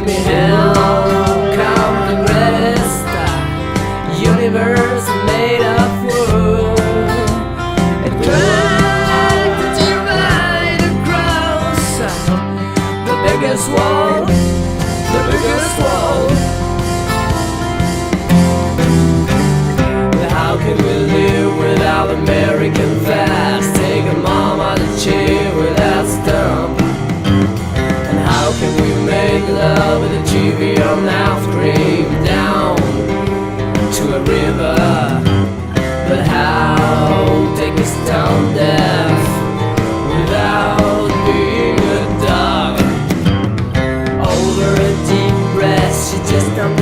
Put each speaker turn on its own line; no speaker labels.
me hell, come the greatest universe made of wood. And trying to divide across the biggest wall, the biggest wall. How can we live without American fast? Take a mama to cheer without stump. And how can we make love with a TV on now scream down to a river? But how take a stone deaf without being a dog? Over a deep breath, she just don't